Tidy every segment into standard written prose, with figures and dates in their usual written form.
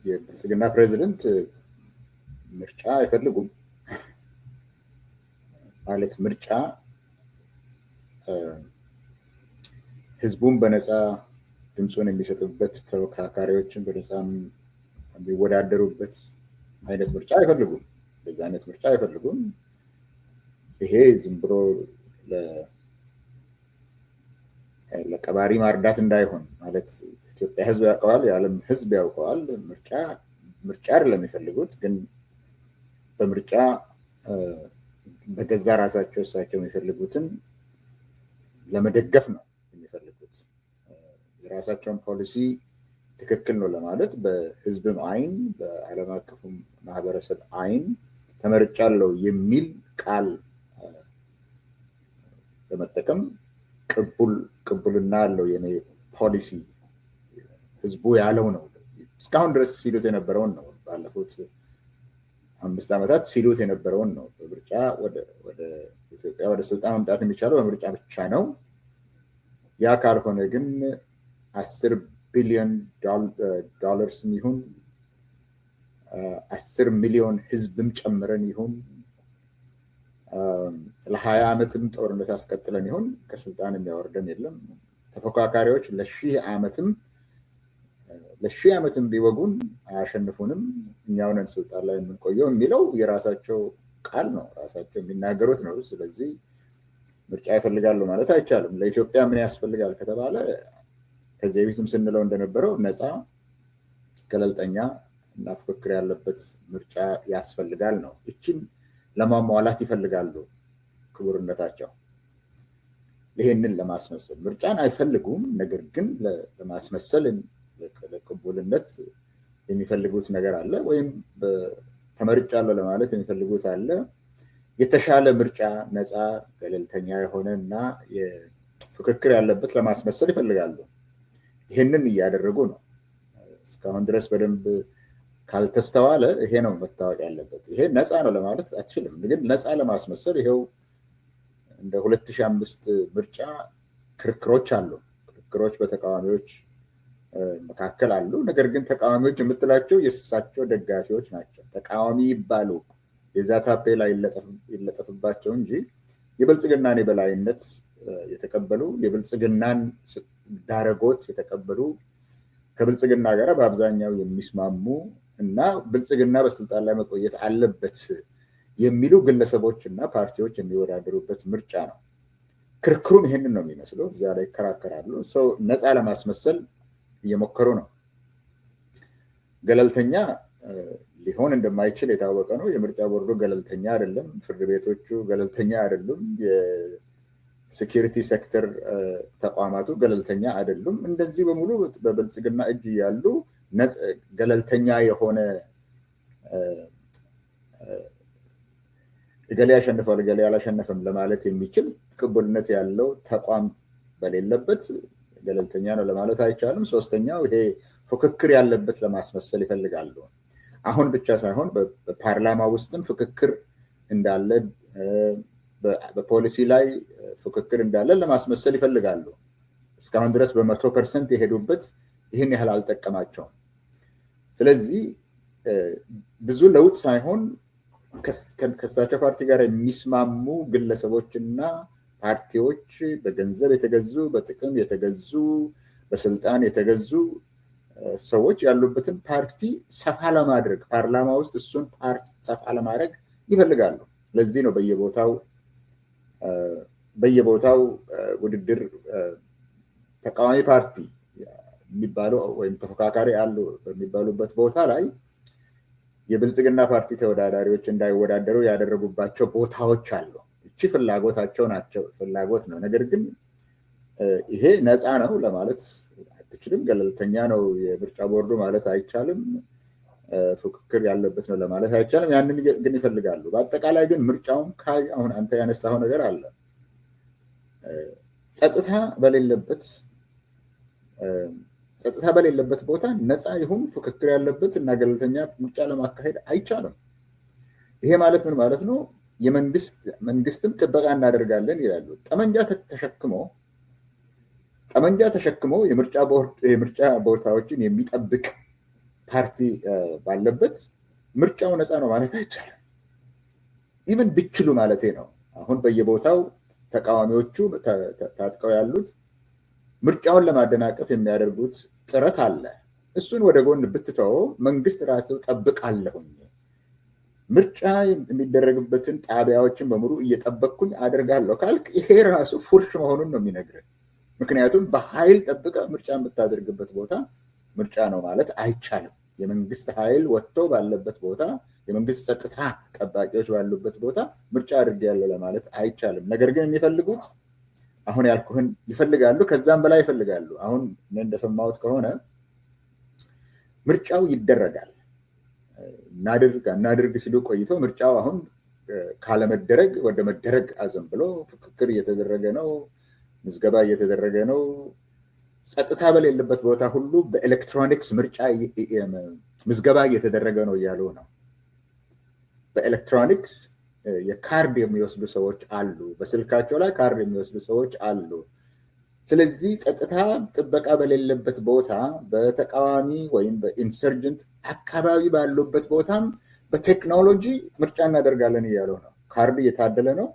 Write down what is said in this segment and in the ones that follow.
የብልጽግና ፕሬዚደንት ምርጫ አይፈልጉም ማለት ምርጫ ህዝቡን በነፃ ድምፁን የሚሰጥበት ተወካካሪዎችን በነፃ የሚወዳደሩበት አይነት ምርጫ አይፈልጉም። በዛ አይነት ምርጫ አይፈልጉም። ይሄ ዝም ብሎ ለቀባሪ ማርዳት እንዳይሆን ማለት ኢትዮጵያ ህዝብ ያውቀዋል፣ የዓለም ህዝብ ያውቀዋል። ምርጫ አይደለም የሚፈልጉት፣ ግን በምርጫ በገዛ ራሳቸው እሳቸው የሚፈልጉትን ለመደገፍ ነው የሚፈልጉት። የራሳቸውን ፖሊሲ ትክክል ነው ለማለት በህዝብም አይን በዓለም አቀፉ ማህበረሰብ አይን ተመርጫለሁ የሚል ቃል በመጠቀም ቅቡልና ያለው የኔ ፖሊሲ ህዝቡ ያለው ነው። እስካሁን ድረስ ሲሉት የነበረውን ነው። ባለፉት 5 ዓመታት ሲሉት የነበረውን ነው። በምርጫ ወደ ኢትዮጵያ ወደ ስልጣን መምጣት የሚቻለው በምርጫ ብቻ ነው። ያ ካልሆነ ግን 10 ቢሊዮን ዶላርስ ይሁን 10 ሚሊዮን ህዝብም ጨምረን ይሁን ለ20 ዓመትም ጦርነት አስቀጥለን ይሁን ከስልጣን የሚያወርደን የለም። ተፎካካሪዎች ለ1000 ዓመትም ቢወጉን አያሸንፉንም፣ እኛው ነን ስልጣን ላይ የምንቆየው የሚለው የራሳቸው ቃል ነው፣ ራሳቸው የሚናገሩት ነው። ስለዚህ ምርጫ ይፈልጋሉ ማለት አይቻልም። ለኢትዮጵያ ምን ያስፈልጋል ከተባለ ከዚህ በፊትም ስንለው እንደነበረው ነፃ፣ ገለልተኛ እና ፍክክር ያለበት ምርጫ ያስፈልጋል ነው። እቺን ለማሟላት ይፈልጋሉ ክቡርነታቸው። ይሄንን ለማስመሰል ምርጫን አይፈልጉም፣ ነገር ግን ለማስመሰል ለቅቡልነት የሚፈልጉት ነገር አለ፣ ወይም ተመርጫለሁ ለማለት የሚፈልጉት አለ። የተሻለ ምርጫ ነፃ፣ ገለልተኛ የሆነ እና ፍክክር ያለበት ለማስመሰል ይፈልጋሉ። ይሄንን እያደረጉ ነው። እስካሁን ድረስ በደንብ ካልተስተዋለ ይሄ ነው መታወቅ ያለበት። ይሄ ነፃ ነው ለማለት አትችልም፣ ግን ነፃ ለማስመሰል ይሄው እንደ 2005 ምርጫ ክርክሮች አሉ። ክርክሮች በተቃዋሚዎች መካከል አሉ። ነገር ግን ተቃዋሚዎች የምትላቸው የእሳቸው ደጋፊዎች ናቸው። ተቃዋሚ ይባሉ የዛ ታፔላ ይለጠፍባቸው እንጂ የብልጽግናን የበላይነት የተቀበሉ የብልጽግናን ዳረጎት የተቀበሉ ከብልጽግና ጋር በአብዛኛው የሚስማሙ እና ብልጽግና በስልጣን ላይ መቆየት አለበት የሚሉ ግለሰቦች እና ፓርቲዎች የሚወዳደሩበት ምርጫ ነው። ክርክሩም ይሄንን ነው የሚመስለው። እዛ ላይ ይከራከራሉ። ሰው ነፃ ለማስመሰል እየሞከሩ ነው። ገለልተኛ ሊሆን እንደማይችል የታወቀ ነው። የምርጫ ቦርዱ ገለልተኛ አይደለም። ፍርድ ቤቶቹ ገለልተኛ አይደሉም። የሴኪሪቲ ሴክተር ተቋማቱ ገለልተኛ አይደሉም። እንደዚህ በሙሉ በብልጽግና እጅ ያሉ ገለልተኛ የሆነ እገሌ ያሸንፋል እገሌ አላሸነፈም ለማለት የሚችል ቅቡልነት ያለው ተቋም በሌለበት ገለልተኛ ነው ለማለት አይቻልም። ሶስተኛው ይሄ ፉክክር ያለበት ለማስመሰል ይፈልጋሉ። አሁን ብቻ ሳይሆን በፓርላማ ውስጥም ፍክክር እንዳለ፣ በፖሊሲ ላይ ፍክክር እንዳለ ለማስመሰል ይፈልጋሉ። እስካሁን ድረስ በ100% የሄዱበት ይህን ያህል አልጠቀማቸውም። ስለዚህ ብዙ ለውጥ ሳይሆን ከእሳቸው ፓርቲ ጋር የሚስማሙ ግለሰቦችና ፓርቲዎች በገንዘብ የተገዙ፣ በጥቅም የተገዙ፣ በስልጣን የተገዙ ሰዎች ያሉበትን ፓርቲ ሰፋ ለማድረግ ፓርላማ ውስጥ እሱን ፓርቲ ሰፋ ለማድረግ ይፈልጋሉ። ለዚህ ነው በየቦታው ውድድር ተቃዋሚ ፓርቲ የሚባሉ ወይም ተፎካካሪ አሉ በሚባሉበት ቦታ ላይ የብልጽግና ፓርቲ ተወዳዳሪዎች እንዳይወዳደሩ ያደረጉባቸው ቦታዎች አሉ። እቺ ፍላጎት ነው። ነገር ግን ይሄ ነፃ ነው ለማለት አትችልም። ገለልተኛ ነው የምርጫ ቦርዱ ማለት አይቻልም። ፉክክር ያለበት ነው ለማለት አይቻልም። ያንን ግን ይፈልጋሉ። በአጠቃላይ ግን ምርጫውን አሁን አንተ ያነሳው ነገር አለ። ጸጥታ በሌለበት ቦታ ነፃ ይሁን ፍክክር ያለበት እና ገለልተኛ ምርጫ ለማካሄድ አይቻልም። ይሄ ማለት ምን ማለት ነው? መንግስትም ጥበቃ እናደርጋለን ይላሉ። ጠመንጃ ተሸክሞ የምርጫ ቦታዎችን የሚጠብቅ ፓርቲ ባለበት ምርጫው ነፃ ነው ማለት አይቻልም። ኢቨን ቢችሉ ማለቴ ነው። አሁን በየቦታው ተቃዋሚዎቹ ታጥቀው ያሉት ምርጫውን ለማደናቀፍ የሚያደርጉት ጥረት አለ። እሱን ወደ ጎን ብትተው መንግስት ራሱ ጠብቃለሁኝ ምርጫ የሚደረግበትን ጣቢያዎችን በሙሉ እየጠበቅኩኝ አደርጋለሁ ካልክ ይሄ ራሱ ፉርሽ መሆኑን ነው የሚነግረን። ምክንያቱም በኃይል ጠብቀ ምርጫ የምታደርግበት ቦታ ምርጫ ነው ማለት አይቻልም። የመንግስት ኃይል ወጥቶ ባለበት ቦታ፣ የመንግስት ጸጥታ ጠባቂዎች ባሉበት ቦታ ምርጫ አድርጌያለሁ ለማለት አይቻልም። ነገር ግን የሚፈልጉት አሁን ያልኩህን ይፈልጋሉ፣ ከዛም በላይ ይፈልጋሉ። አሁን እኔ እንደሰማሁት ከሆነ ምርጫው ይደረጋል እናድርግ ሲሉ ቆይተው ምርጫው አሁን ካለመደረግ ወደ መደረግ አዘን ብሎ ፍክክር እየተደረገ ነው፣ ምዝገባ እየተደረገ ነው። ጸጥታ በሌለበት ቦታ ሁሉ በኤሌክትሮኒክስ ምርጫ ምዝገባ እየተደረገ ነው እያሉ ነው። በኤሌክትሮኒክስ የካርድ የሚወስዱ ሰዎች አሉ፣ በስልካቸው ላይ ካርድ የሚወስዱ ሰዎች አሉ። ስለዚህ ጸጥታ ጥበቃ በሌለበት ቦታ በተቃዋሚ ወይም በኢንሰርጀንት አካባቢ ባሉበት ቦታም በቴክኖሎጂ ምርጫ እናደርጋለን እያሉ ነው። ካርድ እየታደለ ነው፣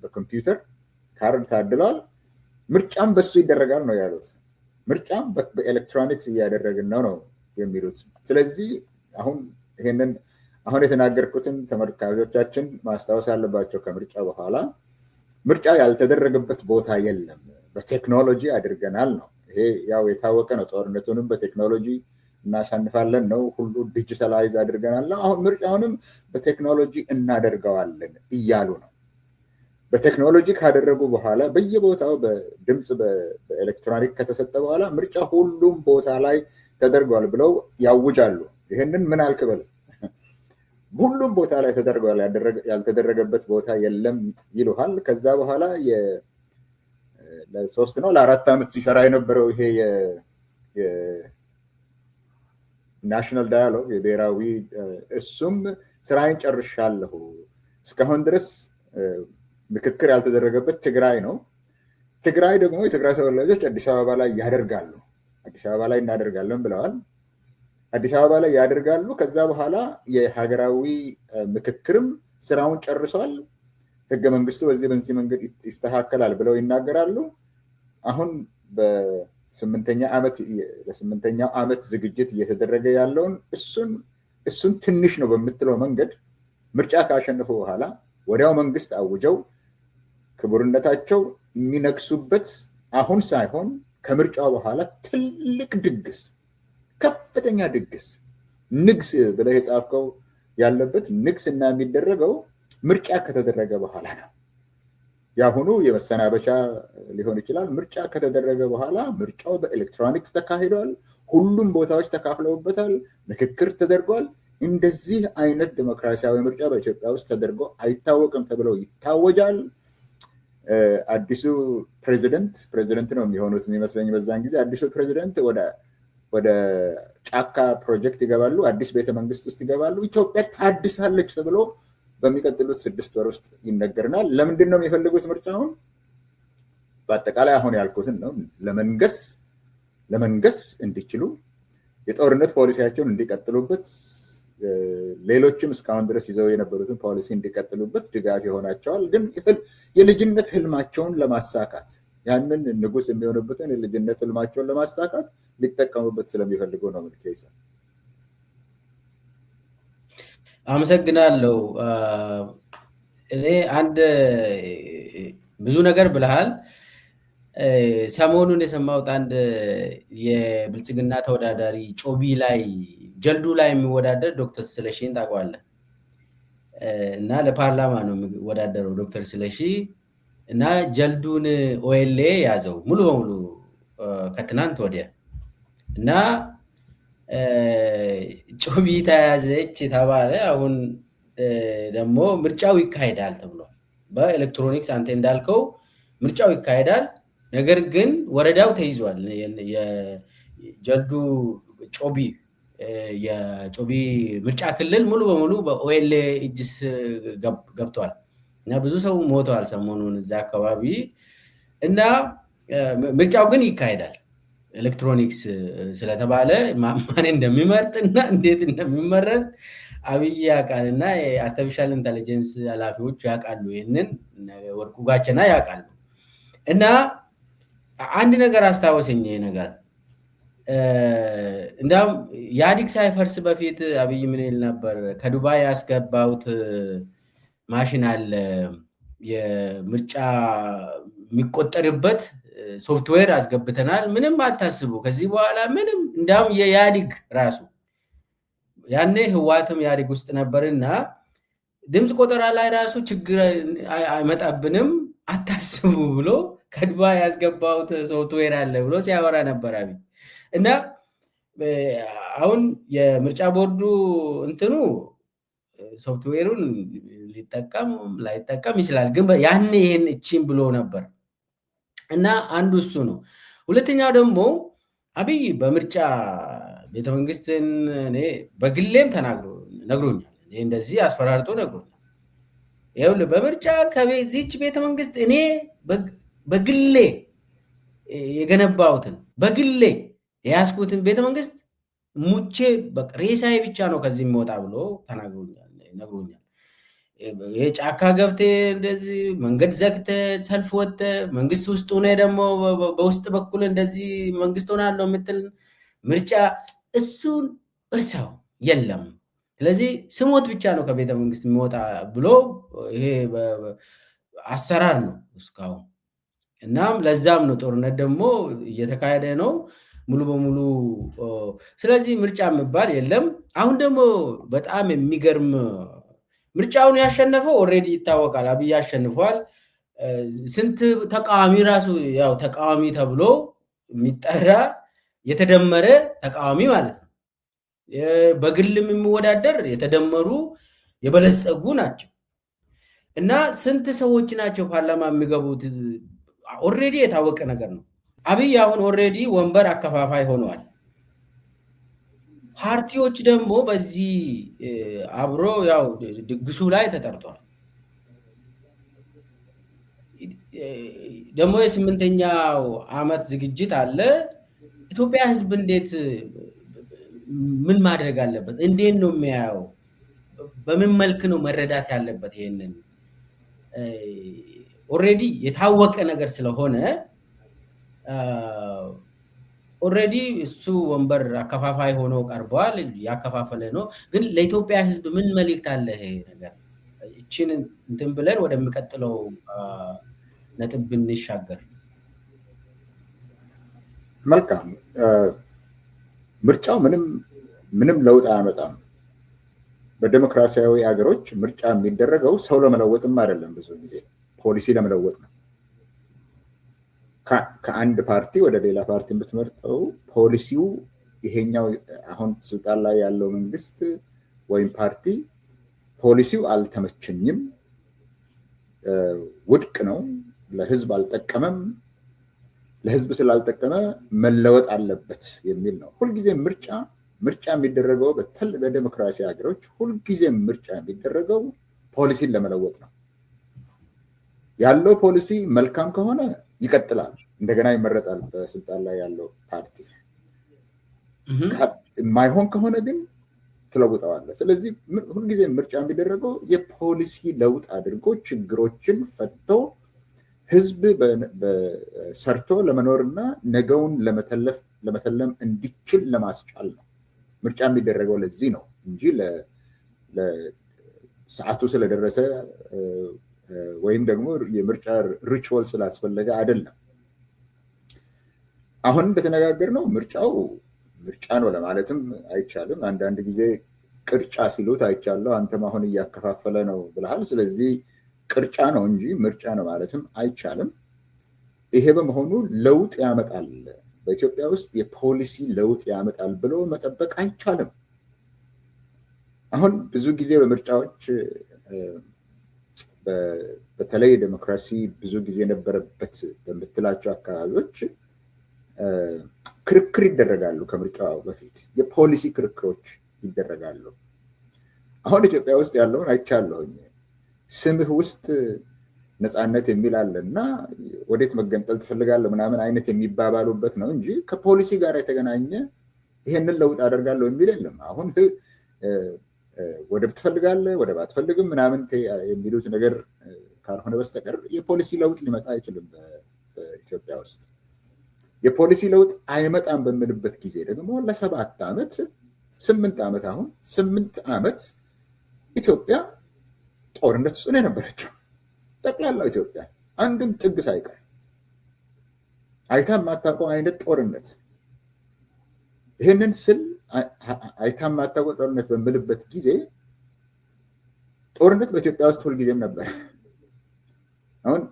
በኮምፒውተር ካርድ ታድለዋል። ምርጫም በሱ ይደረጋል ነው ያሉት። ምርጫም በኤሌክትሮኒክስ እያደረግን ነው የሚሉት። ስለዚህ ይሄንን አሁን የተናገርኩትን ተመልካቾቻችን ማስታወስ አለባቸው። ከምርጫ በኋላ ምርጫ ያልተደረገበት ቦታ የለም፣ በቴክኖሎጂ አድርገናል ነው። ይሄ ያው የታወቀ ነው። ጦርነቱንም በቴክኖሎጂ እናሸንፋለን ነው። ሁሉ ዲጂታላይዝ አድርገናል ነው። አሁን ምርጫውንም በቴክኖሎጂ እናደርገዋለን እያሉ ነው። በቴክኖሎጂ ካደረጉ በኋላ በየቦታው በድምፅ በኤሌክትሮኒክ ከተሰጠ በኋላ ምርጫ ሁሉም ቦታ ላይ ተደርጓል ብለው ያውጃሉ። ይህንን ምን አልክበል፣ ሁሉም ቦታ ላይ ተደርጓል፣ ያልተደረገበት ቦታ የለም ይሉሃል። ከዛ በኋላ ለ3 ነው ለ4 ዓመት ሲሰራ የነበረው ይሄ የናሽናል ዳያሎግ የብሔራዊ እሱም ስራዬን ጨርሻለሁ፣ እስካሁን ድረስ ምክክር ያልተደረገበት ትግራይ ነው። ትግራይ ደግሞ የትግራይ ተወላጆች አዲስ አበባ ላይ ያደርጋሉ፣ አዲስ አበባ ላይ እናደርጋለን ብለዋል። አዲስ አበባ ላይ ያደርጋሉ። ከዛ በኋላ የሀገራዊ ምክክርም ስራውን ጨርሷል፣ ህገ መንግስቱ በዚህ መንገድ ይስተካከላል ብለው ይናገራሉ። አሁን ለስምንተኛው ዓመት ዝግጅት እየተደረገ ያለውን እሱን ትንሽ ነው በምትለው መንገድ ምርጫ ካሸነፉ በኋላ ወዲያው መንግስት አውጀው ክቡርነታቸው የሚነግሱበት አሁን ሳይሆን ከምርጫው በኋላ ትልቅ ድግስ፣ ከፍተኛ ድግስ፣ ንግስ ብለህ የጻፍከው ያለበት ንግስ እና የሚደረገው ምርጫ ከተደረገ በኋላ ነው። ያሁኑ የመሰናበቻ ሊሆን ይችላል። ምርጫ ከተደረገ በኋላ ምርጫው በኤሌክትሮኒክስ ተካሂዷል። ሁሉም ቦታዎች ተካፍለውበታል። ምክክር ተደርጓል። እንደዚህ አይነት ዲሞክራሲያዊ ምርጫ በኢትዮጵያ ውስጥ ተደርጎ አይታወቅም ተብለው ይታወጃል። አዲሱ ፕሬዚደንት ነው የሚሆኑት የሚመስለኝ በዛን ጊዜ። አዲሱ ፕሬዚደንት ወደ ጫካ ፕሮጀክት ይገባሉ፣ አዲስ ቤተመንግስት ውስጥ ይገባሉ። ኢትዮጵያ ታድሳለች ተብሎ በሚቀጥሉት 6 ወር ውስጥ ይነገርናል። ለምንድን ነው የሚፈልጉት ምርጫውን? በአጠቃላይ አሁን ያልኩትን ነው። ለመንገስ እንዲችሉ፣ የጦርነት ፖሊሲያቸውን እንዲቀጥሉበት፣ ሌሎችም እስካሁን ድረስ ይዘው የነበሩትን ፖሊሲ እንዲቀጥሉበት ድጋፍ ይሆናቸዋል። ግን የልጅነት ህልማቸውን ለማሳካት ያንን ንጉስ የሚሆኑበትን የልጅነት ህልማቸውን ለማሳካት ሊጠቀሙበት ስለሚፈልጉ ነው። ምልኬሳ አመሰግናለሁ። እኔ ብዙ ነገር ብለሃል። ሰሞኑን የሰማሁት አንድ የብልጽግና ተወዳዳሪ ጮቢ ላይ ጀልዱ ላይ የሚወዳደር ዶክተር ስለሺን ታውቀዋለህ? እና ለፓርላማ ነው የሚወዳደረው ዶክተር ስለሺ እና ጀልዱን ኦኤልኤ ያዘው ሙሉ በሙሉ ከትናንት ወዲያ እና ጮቢ ተያዘች ተባለ። አሁን ደግሞ ምርጫው ይካሄዳል ተብሏል። በኤሌክትሮኒክስ አንተ እንዳልከው ምርጫው ይካሄዳል። ነገር ግን ወረዳው ተይዟል። የጀልዱ የጮቢ ምርጫ ክልል ሙሉ በሙሉ በኦኤልኤ እጅ ገብቷል እና ብዙ ሰው ሞተዋል ሰሞኑን እዛ አካባቢ እና ምርጫው ግን ይካሄዳል። ኤሌክትሮኒክስ ስለተባለ ማን እንደሚመርጥና እንዴት እንደሚመረጥ አብይ ያውቃል እና የአርቲፊሻል ኢንተለጀንስ ኃላፊዎች ያውቃሉ። ይህንን ወርቁ ጋቸና ያውቃሉ። እና አንድ ነገር አስታወሰኝ ይሄ ነገር እንዳውም ኢህአዲግ ሳይፈርስ በፊት አብይ ምን ይል ነበር? ከዱባይ ያስገባሁት ማሽን አለ የምርጫ የሚቆጠርበት ሶፍትዌር አስገብተናል፣ ምንም አታስቡ ከዚህ በኋላ ምንም። እንዳውም የኢህአዲግ ራሱ ያኔ ህወሓትም ኢህአዲግ ውስጥ ነበርና ድምፅ ቆጠራ ላይ ራሱ ችግር አይመጣብንም አታስቡ ብሎ ከዱባይ ያስገባሁት ሶፍትዌር አለ ብሎ ሲያወራ ነበር አብይ። እና አሁን የምርጫ ቦርዱ እንትኑ ሶፍትዌሩን ሊጠቀም ላይጠቀም ይችላል፣ ግን ያኔ ይሄን እቺን ብሎ ነበር። እና አንዱ እሱ ነው። ሁለተኛው ደግሞ አብይ በምርጫ ቤተመንግስትን እኔ በግሌም ነግሮኛል። እንደዚህ አስፈራርቶ ነግሮኛል። ይኸውልህ በምርጫ ከዚች ቤተመንግስት እኔ በግሌ የገነባሁትን በግሌ የያዝኩትን ቤተመንግስት ሙቼ ሬሳዬ ብቻ ነው ከዚህ የሚወጣ ብሎ ነግሮኛል። የጫካ ገብቴ እንደዚህ መንገድ ዘግተ ሰልፍ ወጥተ መንግስት ውስጥ ሆነ ደግሞ በውስጥ በኩል እንደዚህ መንግስት ሆናለሁ የምትል ምርጫ እሱን እርሳው የለም። ስለዚህ ስሞት ብቻ ነው ከቤተ መንግስት የሚወጣ ብሎ ይሄ አሰራር ነው እስካሁን። እናም ለዛም ነው ጦርነት ደግሞ እየተካሄደ ነው ሙሉ በሙሉ። ስለዚህ ምርጫ የሚባል የለም። አሁን ደግሞ በጣም የሚገርም ምርጫውን ያሸነፈው ኦልሬዲ ይታወቃል። አብይ አሸንፏል። ስንት ተቃዋሚ ራሱ ያው ተቃዋሚ ተብሎ የሚጠራ የተደመረ ተቃዋሚ ማለት ነው። በግልም የሚወዳደር የተደመሩ የበለጸጉ ናቸው። እና ስንት ሰዎች ናቸው ፓርላማ የሚገቡት? ኦልሬዲ የታወቀ ነገር ነው። አብይ አሁን ኦልሬዲ ወንበር አከፋፋይ ሆነዋል። ፓርቲዎች ደግሞ በዚህ አብሮ ያው ድግሱ ላይ ተጠርቷል። ደግሞ የ8ኛው ዓመት ዝግጅት አለ። ኢትዮጵያ ሕዝብ እንዴት ምን ማድረግ አለበት? እንዴት ነው የሚያየው? በምን መልክ ነው መረዳት ያለበት? ይሄንን ኦልሬዲ የታወቀ ነገር ስለሆነ ኦልሬዲ እሱ ወንበር አከፋፋይ ሆኖ ቀርቧል። ያከፋፈለ ነው። ግን ለኢትዮጵያ ሕዝብ ምን መልእክት አለ? ይሄ ነገር እቺን እንትን ብለን ወደሚቀጥለው ነጥብ ብንሻገር መልካም። ምርጫው ምንም ለውጥ አያመጣም። በዲሞክራሲያዊ ሀገሮች ምርጫ የሚደረገው ሰው ለመለወጥም አይደለም፣ ብዙ ጊዜ ፖሊሲ ለመለወጥ ነው። ከአንድ ፓርቲ ወደ ሌላ ፓርቲ የምትመርጠው ፖሊሲው ይሄኛው አሁን ስልጣን ላይ ያለው መንግስት ወይም ፓርቲ ፖሊሲው አልተመቸኝም፣ ውድቅ ነው፣ ለህዝብ አልጠቀመም፣ ለህዝብ ስላልጠቀመ መለወጥ አለበት የሚል ነው። ሁልጊዜ ምርጫ የሚደረገው በዲሞክራሲ ሀገሮች ሁልጊዜ ምርጫ የሚደረገው ፖሊሲን ለመለወጥ ነው። ያለው ፖሊሲ መልካም ከሆነ ይቀጥላል፣ እንደገና ይመረጣል በስልጣን ላይ ያለው ፓርቲ። የማይሆን ከሆነ ግን ትለውጠዋለህ። ስለዚህ ሁልጊዜ ምርጫ የሚደረገው የፖሊሲ ለውጥ አድርጎ ችግሮችን ፈትቶ ህዝብ ሰርቶ ለመኖርና ነገውን ለመተለም እንዲችል ለማስቻል ነው ምርጫ የሚደረገው። ለዚህ ነው እንጂ ለሰዓቱ ስለደረሰ ወይም ደግሞ የምርጫ ሪቹዋል ስላስፈለገ አይደለም። አሁን እንደተነጋገርነው ምርጫው ምርጫ ነው ለማለትም አይቻልም። አንዳንድ ጊዜ ቅርጫ ሲሉት አይቻለሁ። አንተም አሁን እያከፋፈለ ነው ብለሃል። ስለዚህ ቅርጫ ነው እንጂ ምርጫ ነው ማለትም አይቻልም። ይሄ በመሆኑ ለውጥ ያመጣል፣ በኢትዮጵያ ውስጥ የፖሊሲ ለውጥ ያመጣል ብሎ መጠበቅ አይቻልም። አሁን ብዙ ጊዜ በምርጫዎች በተለይ ዴሞክራሲ ብዙ ጊዜ የነበረበት በምትላቸው አካባቢዎች ክርክር ይደረጋሉ። ከምርጫው በፊት የፖሊሲ ክርክሮች ይደረጋሉ። አሁን ኢትዮጵያ ውስጥ ያለውን አይቻለሁኝ። ስምህ ውስጥ ነፃነት የሚል አለ እና ወዴት መገንጠል ትፈልጋለህ ምናምን አይነት የሚባባሉበት ነው እንጂ ከፖሊሲ ጋር የተገናኘ ይሄንን ለውጥ አደርጋለሁ የሚል የለም። አሁን ወደብ ትፈልጋለህ ወደብ አትፈልግም ምናምን የሚሉት ነገር ካልሆነ በስተቀር የፖሊሲ ለውጥ ሊመጣ አይችልም በኢትዮጵያ ውስጥ። የፖሊሲ ለውጥ አይመጣም በምልበት ጊዜ ደግሞ ለ7 ዓመት 8 ዓመት አሁን 8 ዓመት ኢትዮጵያ ጦርነት ውስጥ ነው የነበረችው። ጠቅላላው ኢትዮጵያ አንድም ጥግ ሳይቀር አይታ የማታውቀው አይነት ጦርነት። ይህንን ስል አይታ የማታውቀው ጦርነት በምልበት ጊዜ ጦርነት በኢትዮጵያ ውስጥ ሁልጊዜም ነበር። አሁን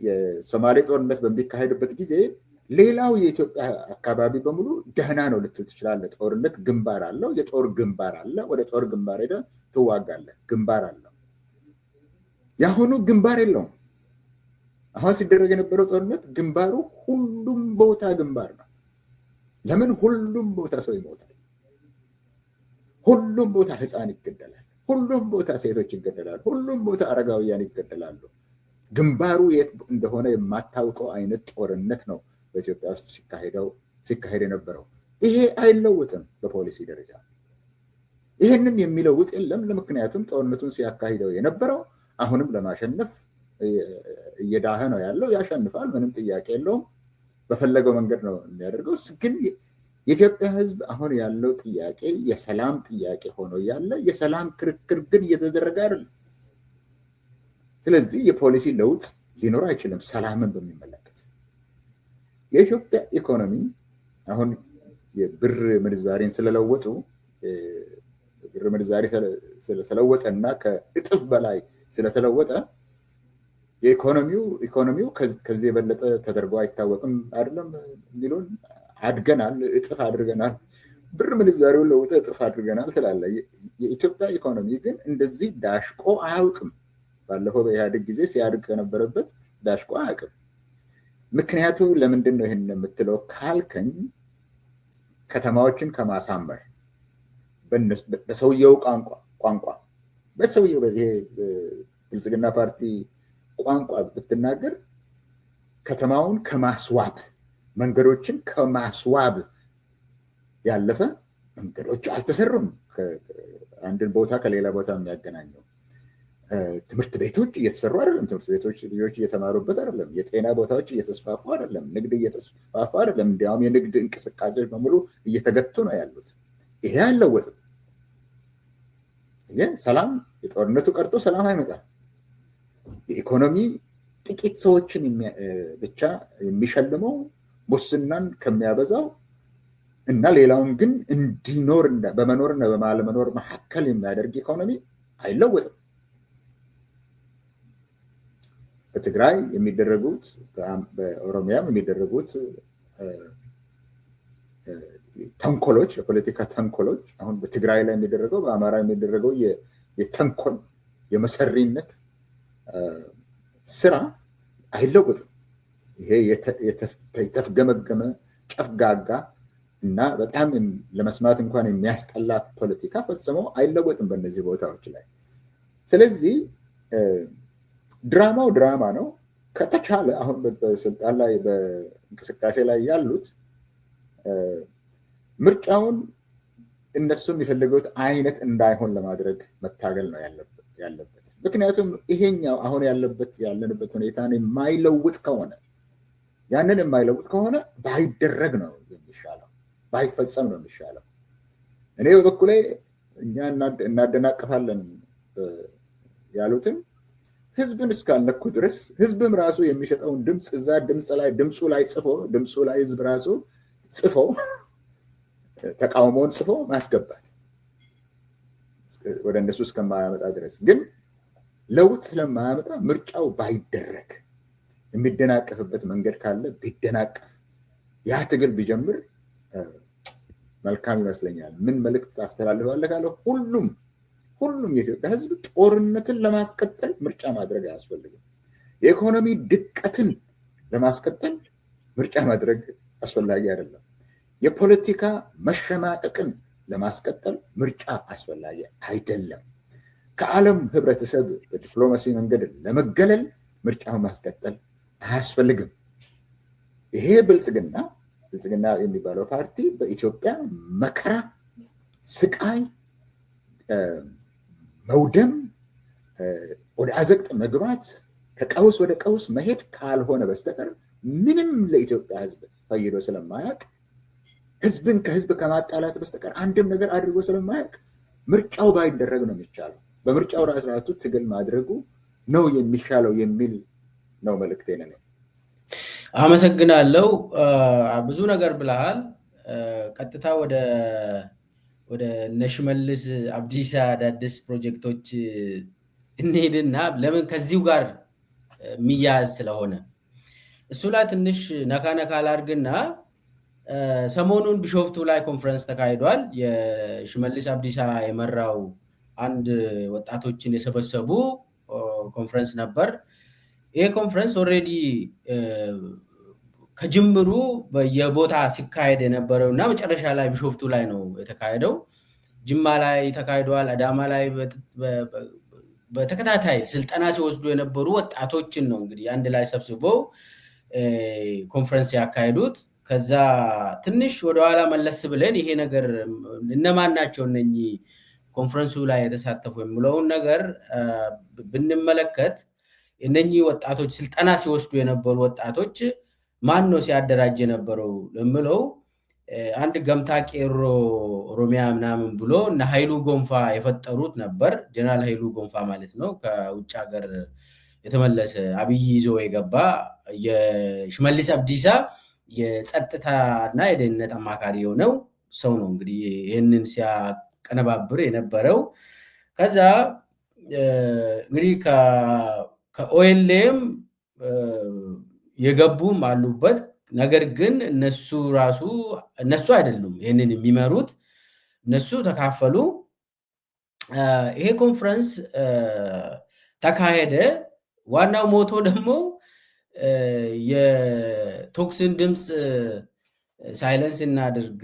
የሶማሌ ጦርነት በሚካሄድበት ጊዜ ሌላው የኢትዮጵያ አካባቢ በሙሉ ደህና ነው ልትል ትችላለህ። ጦርነት ግንባር አለው፣ የጦር ግንባር አለ። ወደ ጦር ግንባር ሄደህ ትዋጋለህ፣ ግንባር አለው። የአሁኑ ግንባር የለውም። አሁን ሲደረግ የነበረው ጦርነት ግንባሩ ሁሉም ቦታ ግንባር ነው። ለምን? ሁሉም ቦታ ሰው ይሞታል፣ ሁሉም ቦታ ህፃን ይገደላል፣ ሁሉም ቦታ ሴቶች ይገደላሉ፣ ሁሉም ቦታ አረጋውያን ይገደላሉ። ግንባሩ የት እንደሆነ የማታውቀው አይነት ጦርነት ነው በኢትዮጵያ ውስጥ ሲካሄድ የነበረው። ይሄ አይለውጥም በፖሊሲ ደረጃ። ይሄንን የሚለውጥ የለም። ለምክንያቱም ጦርነቱን ሲያካሂደው የነበረው አሁንም ለማሸነፍ እየዳኸ ነው ያለው። ያሸንፋል፣ ምንም ጥያቄ የለውም። በፈለገው መንገድ ነው የሚያደርገው። ግን የኢትዮጵያ ህዝብ አሁን ያለው ጥያቄ የሰላም ጥያቄ ሆኖ ያለ የሰላም ክርክር ግን እየተደረገ አይደለም። ስለዚህ የፖሊሲ ለውጥ ሊኖር አይችልም ሰላምን በሚመለከት። የኢትዮጵያ ኢኮኖሚ አሁን የብር ምንዛሬን ስለለወጡ ብር ምንዛሬ ስለተለወጠ እና ከእጥፍ በላይ ስለተለወጠ ኢኮኖሚው ከዚህ የበለጠ ተደርጎ አይታወቅም አይደለም የሚሉን። አድገናል፣ እጥፍ አድርገናል፣ ብር ምንዛሬውን ለውጠ እጥፍ አድርገናል ትላለ። የኢትዮጵያ ኢኮኖሚ ግን እንደዚህ ዳሽቆ አያውቅም። ባለፈው በኢህአዴግ ጊዜ ሲያድግ ከነበረበት ዳሽቆ አያውቅም። ምክንያቱ ለምንድን ነው ይህን የምትለው ካልከኝ፣ ከተማዎችን ከማሳመር በሰውየው ቋንቋ በሰውየው ብልጽግና ፓርቲ ቋንቋ ብትናገር ከተማውን ከማስዋብ መንገዶችን ከማስዋብ ያለፈ መንገዶች አልተሰሩም። አንድን ቦታ ከሌላ ቦታ የሚያገናኘው ትምህርት ቤቶች እየተሰሩ አይደለም። ትምህርት ቤቶች ልጆች እየተማሩበት አይደለም። የጤና ቦታዎች እየተስፋፉ አይደለም። ንግድ እየተስፋፋ አይደለም። እንዲያውም የንግድ እንቅስቃሴዎች በሙሉ እየተገቱ ነው ያሉት። ይሄ አይለወጥም። ሰላም የጦርነቱ ቀርቶ ሰላም አይመጣም። የኢኮኖሚ ጥቂት ሰዎችን ብቻ የሚሸልመው ሙስናን ከሚያበዛው እና ሌላውን ግን እንዲኖር በመኖርና በማለመኖር መካከል የሚያደርግ ኢኮኖሚ አይለወጥም። በትግራይ የሚደረጉት በኦሮሚያም የሚደረጉት ተንኮሎች፣ የፖለቲካ ተንኮሎች አሁን በትግራይ ላይ የሚደረገው በአማራ የሚደረገው የተንኮል የመሰሪነት ስራ አይለወጥም። ይሄ የተፍገመገመ ጨፍጋጋ እና በጣም ለመስማት እንኳን የሚያስጠላ ፖለቲካ ፈጽሞ አይለወጥም በእነዚህ ቦታዎች ላይ። ስለዚህ ድራማው ድራማ ነው። ከተቻለ አሁን በስልጣን ላይ በእንቅስቃሴ ላይ ያሉት ምርጫውን እነሱ የሚፈልጉት አይነት እንዳይሆን ለማድረግ መታገል ነው ያለበት። ምክንያቱም ይሄኛው አሁን ያለንበት ሁኔታን የማይለውጥ ከሆነ ያንን የማይለውጥ ከሆነ ባይደረግ ነው የሚሻለው፣ ባይፈጸም ነው የሚሻለው። እኔ በበኩሌ እኛ እናደናቅፋለን ያሉትን ህዝብን እስካልነኩ ድረስ ህዝብም ራሱ የሚሰጠውን ድምፅ እዛ ድምፁ ላይ ህዝብ ራሱ ጽፎ ተቃውሞውን ጽፎ ማስገባት ወደ እነሱ እስከማያመጣ ድረስ ግን ለውጥ ስለማያመጣ ምርጫው ባይደረግ የሚደናቀፍበት መንገድ ካለ ቢደናቀፍ ያ ትግል ቢጀምር መልካም ይመስለኛል። ምን መልእክት አስተላልፋለሁ ካለ ሁሉም የኢትዮጵያ ህዝብ ጦርነትን ለማስቀጠል ምርጫ ማድረግ አያስፈልግም። የኢኮኖሚ ድቀትን ለማስቀጠል ምርጫ ማድረግ አስፈላጊ አይደለም። የፖለቲካ መሸማቀቅን ለማስቀጠል ምርጫ አስፈላጊ አይደለም። ከዓለም ህብረተሰብ በዲፕሎማሲ መንገድ ለመገለል ምርጫውን ማስቀጠል አያስፈልግም። ይሄ ብልጽግና የሚባለው ፓርቲ በኢትዮጵያ መከራ፣ ስቃይ፣ መውደም፣ ወደ አዘቅጥ መግባት፣ ከቀውስ ወደ ቀውስ መሄድ ካልሆነ በስተቀር ምንም ለኢትዮጵያ ሕዝብ ፈይዶ ስለማያውቅ ሕዝብን ከሕዝብ ከማጣላት በስተቀር አንድም ነገር አድርጎ ስለማያውቅ ምርጫው ባይደረግ ነው የሚቻለው። በምርጫው ራሱ ትግል ማድረጉ ነው የሚሻለው የሚል ነው መልእክቴ ነው። አመሰግናለሁ። ብዙ ነገር ብለሃል። ቀጥታ ወደ እነ ሽመልስ አብዲሳ አዳዲስ ፕሮጀክቶች እንሄድና ለምን ከዚሁ ጋር የሚያያዝ ስለሆነ እሱ ላይ ትንሽ ነካ ላድርግና ሰሞኑን ቢሾፍቱ ላይ ኮንፈረንስ ተካሂዷል። የሽመልስ አብዲሳ የመራው አንድ ወጣቶችን የሰበሰቡ ኮንፈረንስ ነበር። ይሄ ኮንፈረንስ ኦልሬዲ ከጅምሩ በየቦታ ሲካሄድ የነበረው እና መጨረሻ ላይ ቢሾፍቱ ላይ ነው የተካሄደው። ጅማ ላይ ተካሂዷል። አዳማ ላይ በተከታታይ ስልጠና ሲወስዱ የነበሩ ወጣቶችን ነው እንግዲህ አንድ ላይ ሰብስበው ኮንፈረንስ ያካሄዱት። ከዛ ትንሽ ወደኋላ መለስ ብለን ይሄ ነገር እነማን ናቸው እነኚህ ኮንፈረንሱ ላይ የተሳተፉ የሚለውን ነገር ብንመለከት እነኚህ ወጣቶች ስልጠና ሲወስዱ የነበሩ ወጣቶች ማን ነው ሲያደራጅ የነበረው ለምለው አንድ ገምታ ቄሮ ኦሮሚያ ምናምን ብሎ እና ኃይሉ ጎንፋ የፈጠሩት ነበር። ጀነራል ኃይሉ ጎንፋ ማለት ነው። ከውጭ ሀገር የተመለሰ አብይ ይዞ የገባ የሽመልስ አብዲሳ የጸጥታና የደህንነት አማካሪ የሆነው ሰው ነው እንግዲህ ይህንን ሲያቀነባብር የነበረው። ከዛ እንግዲህ ከኦኤልኤም የገቡም አሉበት። ነገር ግን እነሱ አይደሉም ይህንን የሚመሩት፣ እነሱ ተካፈሉ። ይሄ ኮንፈረንስ ተካሄደ። ዋናው ሞቶ ደግሞ የቶክስን ድምፅ ሳይለንስ እናድርግ፣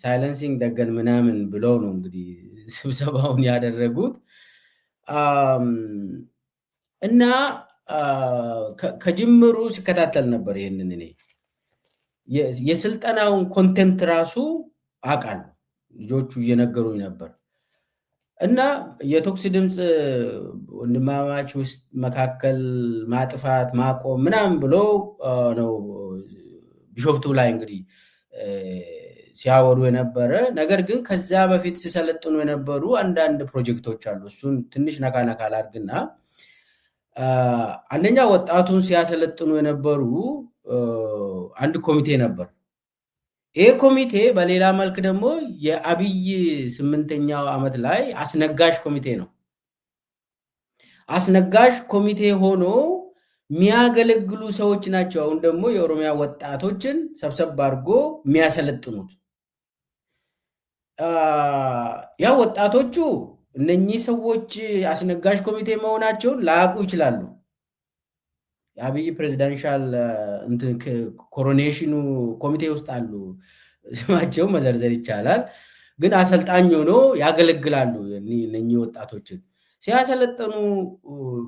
ሳይለንሲንግ ደገን ምናምን ብለው ነው እንግዲህ ስብሰባውን ያደረጉት እና ከጅምሩ ሲከታተል ነበር። ይህንን እኔ የስልጠናውን ኮንቴንት ራሱ አውቃለሁ፣ ልጆቹ እየነገሩኝ ነበር። እና የቶክስ ድምፅ ወንድማማች ውስጥ መካከል ማጥፋት ማቆም ምናምን ብሎ ነው ቢሾፍቱ ላይ እንግዲህ ሲያወሩ የነበረ። ነገር ግን ከዛ በፊት ሲሰለጥኑ የነበሩ አንዳንድ ፕሮጀክቶች አሉ። እሱን ትንሽ ነካ ላድርግና አንደኛ ወጣቱን ሲያሰለጥኑ የነበሩ አንድ ኮሚቴ ነበር። ይህ ኮሚቴ በሌላ መልክ ደግሞ የአብይ 8ኛው ዓመት ላይ አስነጋሽ ኮሚቴ ነው። አስነጋሽ ኮሚቴ ሆኖ የሚያገለግሉ ሰዎች ናቸው። አሁን ደግሞ የኦሮሚያ ወጣቶችን ሰብሰብ አድርጎ የሚያሰለጥኑት ያ ወጣቶቹ እነኚህ ሰዎች አስነጋሽ ኮሚቴ መሆናቸውን ላያውቁ ይችላሉ። የአብይ ፕሬዚዳንሻል ኮሮኔሽኑ ኮሚቴ ውስጥ አሉ። ስማቸው መዘርዘር ይቻላል። ግን አሰልጣኝ ሆኖ ያገለግላሉ። እነኚህ ወጣቶችን ሲያሰለጥኑ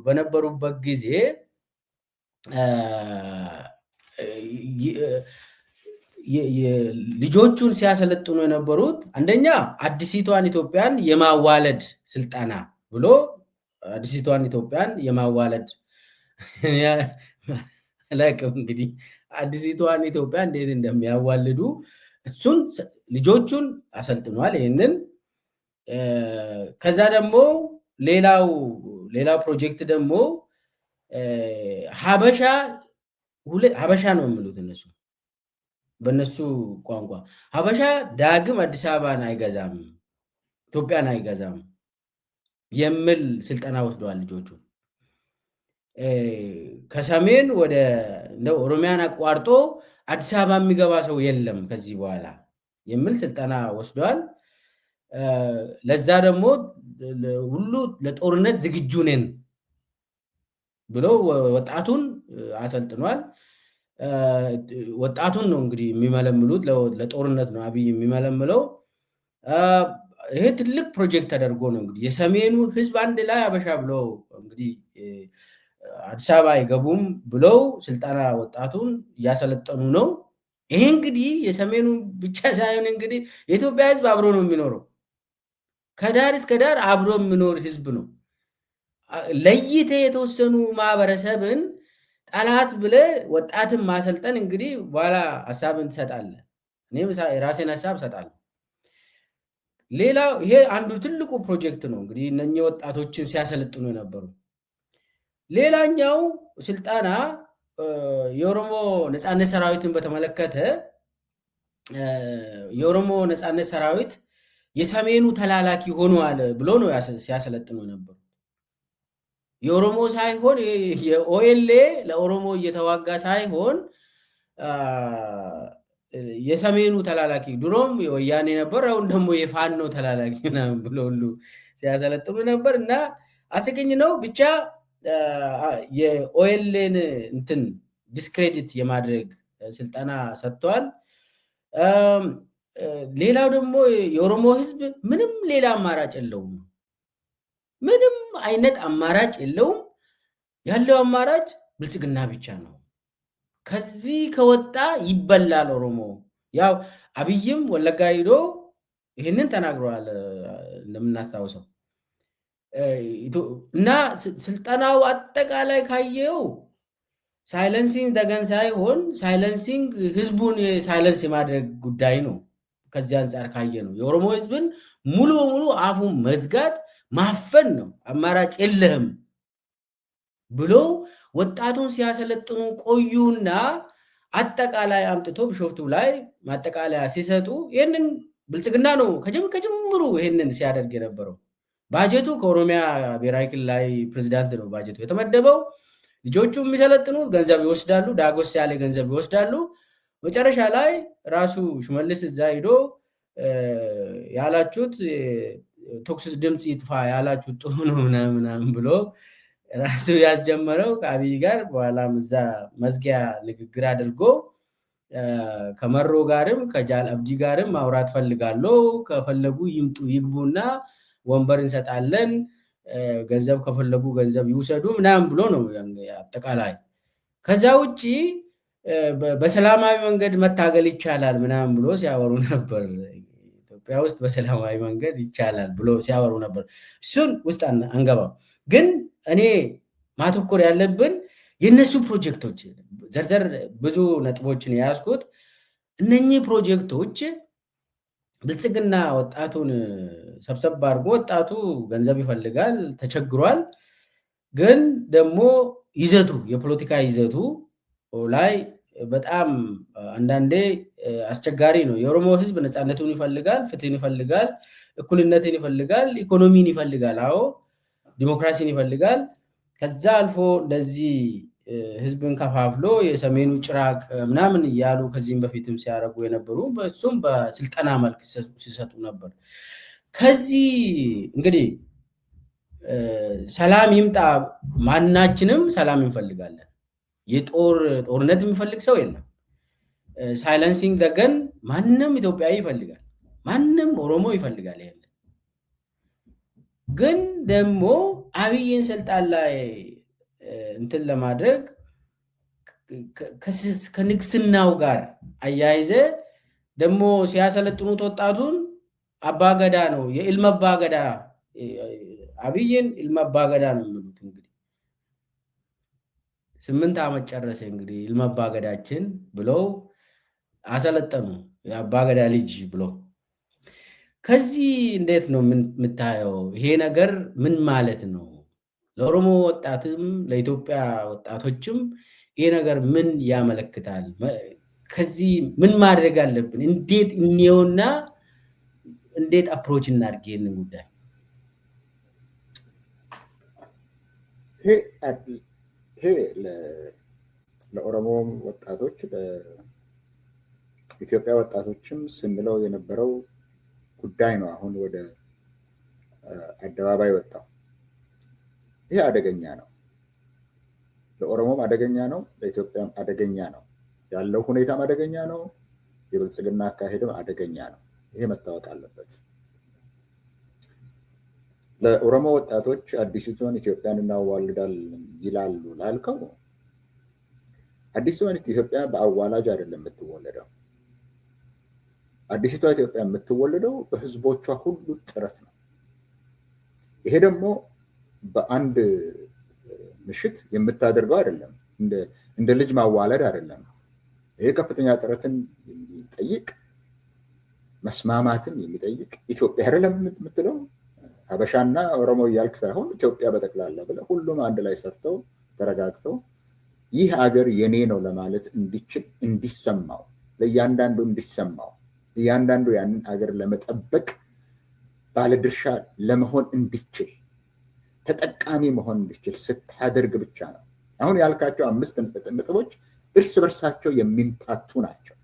በነበሩበት ጊዜ ልጆቹን ሲያሰለጥኑ የነበሩት አንደኛ አዲሲቷን ኢትዮጵያን የማዋለድ ስልጠና ብሎ አዲሲቷን ኢትዮጵያን የማዋለድ አላውቅም እንግዲህ አዲሲቷን ኢትዮጵያ እንዴት እንደሚያዋልዱ እሱን ልጆቹን አሰልጥኗል። ይህንን ከዛ ደግሞ ሌላው ፕሮጀክት ደግሞ ሀበሻ ነው የሚሉት እነሱ በእነሱ ቋንቋ ሀበሻ ዳግም አዲስ አበባን አይገዛም፣ ኢትዮጵያን አይገዛም የሚል ስልጠና ወስደዋል ልጆቹ። ከሰሜን ወደ ኦሮሚያን አቋርጦ አዲስ አበባ የሚገባ ሰው የለም ከዚህ በኋላ የሚል ስልጠና ወስደዋል። ለዛ ደግሞ ሁሉ ለጦርነት ዝግጁ ነን ብሎ ወጣቱን አሰልጥኗል። ወጣቱን ነው እንግዲህ የሚመለምሉት፣ ለጦርነት ነው አብይ የሚመለምለው። ይሄ ትልቅ ፕሮጀክት ተደርጎ ነው እንግዲህ የሰሜኑ ህዝብ አንድ ላይ አበሻ ብሎ እንግዲህ አዲስ አበባ አይገቡም ብለው ስልጠና ወጣቱን እያሰለጠኑ ነው። ይሄ እንግዲህ የሰሜኑ ብቻ ሳይሆን እንግዲህ የኢትዮጵያ ህዝብ አብሮ ነው የሚኖረው። ከዳር እስከ ዳር አብሮ የሚኖር ህዝብ ነው። ለይተ የተወሰኑ ማህበረሰብን ጠላት ብለ ወጣትን ማሰልጠን እንግዲህ በኋላ ሀሳብን ትሰጣለህ። እኔም የራሴን ሀሳብ እሰጣለሁ። ሌላው ይሄ አንዱ ትልቁ ፕሮጀክት ነው እንግዲህ እነኚህ ወጣቶችን ሲያሰለጥኑ የነበሩ። ሌላኛው ስልጠና የኦሮሞ ነፃነት ሰራዊትን በተመለከተ የኦሮሞ ነፃነት ሰራዊት የሰሜኑ ተላላኪ ሆኗል ብሎ ነው ሲያሰለጥኑ የነበሩ። የኦሮሞ ሳይሆን የኦኤልኤ ለኦሮሞ እየተዋጋ ሳይሆን የሰሜኑ ተላላኪ፣ ድሮም የወያኔ ነበር፣ አሁን ደግሞ የፋኖ ተላላኪ ምናምን ብሎ ሁሉ ሲያሰለጥኑ ነበር። እና አስቂኝ ነው ብቻ የኦኤልኤን እንትን ዲስክሬዲት የማድረግ ስልጠና ሰጥቷል። ሌላው ደግሞ የኦሮሞ ህዝብ ምንም ሌላ አማራጭ የለውም። ምንም አይነት አማራጭ የለውም። ያለው አማራጭ ብልጽግና ብቻ ነው። ከዚህ ከወጣ ይበላል ኦሮሞ። ያው አብይም ወለጋ ሄዶ ይህንን ተናግረዋል እንደምናስታውሰው። እና ስልጠናው አጠቃላይ ካየው ሳይለንሲንግ ደገን ሳይሆን ሳይለንሲንግ ህዝቡን ሳይለንስ የማድረግ ጉዳይ ነው። ከዚህ አንጻር ካየ ነው የኦሮሞ ህዝብን ሙሉ በሙሉ አፉን መዝጋት ማፈን ነው። አማራጭ የለህም ብሎ ወጣቱን ሲያሰለጥኑ ቆዩና አጠቃላይ አምጥቶ ቢሾፍቱ ላይ ማጠቃለያ ሲሰጡ ይህንን ብልጽግና ነው ከጅምሩ ይህንን ሲያደርግ የነበረው። ባጀቱ ከኦሮሚያ ብሔራዊ ክልላዊ ፕሬዚዳንት ነው ባጀቱ የተመደበው። ልጆቹ የሚሰለጥኑት ገንዘብ ይወስዳሉ፣ ዳጎስ ያለ ገንዘብ ይወስዳሉ። መጨረሻ ላይ ራሱ ሽመልስ እዛ ሄዶ ያላችሁት ተኩስ ድምፅ ይጥፋ ያላችሁት ጥሩ ነው ምናምን ብሎ ራሱ ያስጀመረው ከአብይ ጋር በኋላም እዛ መዝጊያ ንግግር አድርጎ ከመሮ ጋርም ከጃል አብዲ ጋርም ማውራት ፈልጋለሁ፣ ከፈለጉ ይምጡ ይግቡና ወንበር እንሰጣለን፣ ገንዘብ ከፈለጉ ገንዘብ ይውሰዱ ምናምን ብሎ ነው አጠቃላይ። ከዛ ውጪ በሰላማዊ መንገድ መታገል ይቻላል ምናምን ብሎ ሲያወሩ ነበር። ኢትዮጵያ ውስጥ በሰላማዊ መንገድ ይቻላል ብሎ ሲያወሩ ነበር። እሱን ውስጥ አንገባም። ግን እኔ ማተኮር ያለብን የነሱ ፕሮጀክቶች ዘርዘር ብዙ ነጥቦችን የያዝኩት እነኚህ ፕሮጀክቶች ብልጽግና ወጣቱን ሰብሰብ አድርጎ ወጣቱ ገንዘብ ይፈልጋል፣ ተቸግሯል። ግን ደግሞ ይዘቱ የፖለቲካ ይዘቱ ላይ በጣም አንዳንዴ አስቸጋሪ ነው። የኦሮሞ ህዝብ ነፃነቱን ይፈልጋል፣ ፍትህን ይፈልጋል፣ እኩልነትን ይፈልጋል፣ ኢኮኖሚን ይፈልጋል፣ አዎ ዲሞክራሲን ይፈልጋል። ከዛ አልፎ እንደዚህ ህዝብን ከፋፍሎ የሰሜኑ ጭራቅ ምናምን እያሉ ከዚህም በፊትም ሲያደርጉ የነበሩ በሱም በስልጠና መልክ ሲሰጡ ነበር። ከዚህ እንግዲህ ሰላም ይምጣ፣ ማናችንም ሰላም እንፈልጋለን። ጦርነት የሚፈልግ ሰው የለም። ሳይለንሲንግ ደገን ማንም ኢትዮጵያዊ ይፈልጋል፣ ማንም ኦሮሞ ይፈልጋል። ይሄን ግን ደግሞ አብይን ስልጣን ላይ እንትን ለማድረግ ከንግስናው ጋር አያይዘ ደግሞ ሲያሰለጥኑት ወጣቱን አባገዳ ነው፣ የኢልመ አባገዳ አብይን ኢልመ አባገዳ ነው የሚሉት። እንግዲህ 8 ዓመት ጨረሰ እንግዲህ ኢልመ አባገዳችን ብለው አሰለጠኑ፣ የአባገዳ ልጅ ብሎ። ከዚህ እንዴት ነው የምታየው? ይሄ ነገር ምን ማለት ነው? ለኦሮሞ ወጣትም ለኢትዮጵያ ወጣቶችም ይሄ ነገር ምን ያመለክታል? ከዚህ ምን ማድረግ አለብን? እንዴት እንየውና እንዴት አፕሮች እናድርግ ይህንን ጉዳይ? ይሄ ለኦሮሞ ወጣቶች ለኢትዮጵያ ወጣቶችም ስንለው የነበረው ጉዳይ ነው። አሁን ወደ አደባባይ ወጣው። ይሄ አደገኛ ነው። ለኦሮሞም አደገኛ ነው፣ ለኢትዮጵያም አደገኛ ነው። ያለው ሁኔታም አደገኛ ነው። የብልጽግና አካሄድም አደገኛ ነው። ይሄ መታወቅ አለበት። ለኦሮሞ ወጣቶች አዲሲቷን ኢትዮጵያን እናዋልዳለን ይላሉ ላልከው፣ አዲሲቷን ኢትዮጵያ በአዋላጅ አይደለም የምትወለደው። አዲሲቷ ኢትዮጵያ የምትወለደው በህዝቦቿ ሁሉ ጥረት ነው። ይሄ ደግሞ በአንድ ምሽት የምታደርገው አይደለም። እንደ ልጅ ማዋለድ አይደለም። ይሄ ከፍተኛ ጥረትን የሚጠይቅ መስማማትን የሚጠይቅ ኢትዮጵያ አይደለም የምትለው ሀበሻና ኦሮሞ እያልክ ሳይሆን ኢትዮጵያ በጠቅላላ ብለህ ሁሉም አንድ ላይ ሰርተው ተረጋግተው ይህ ሀገር የኔ ነው ለማለት እንዲችል እንዲሰማው፣ ለእያንዳንዱ እንዲሰማው፣ እያንዳንዱ ያንን ሀገር ለመጠበቅ ባለድርሻ ለመሆን እንዲችል፣ ተጠቃሚ መሆን እንዲችል ስታደርግ ብቻ ነው። አሁን ያልካቸው 5 ነጥቦች እርስ በርሳቸው የሚምታቱ ናቸው።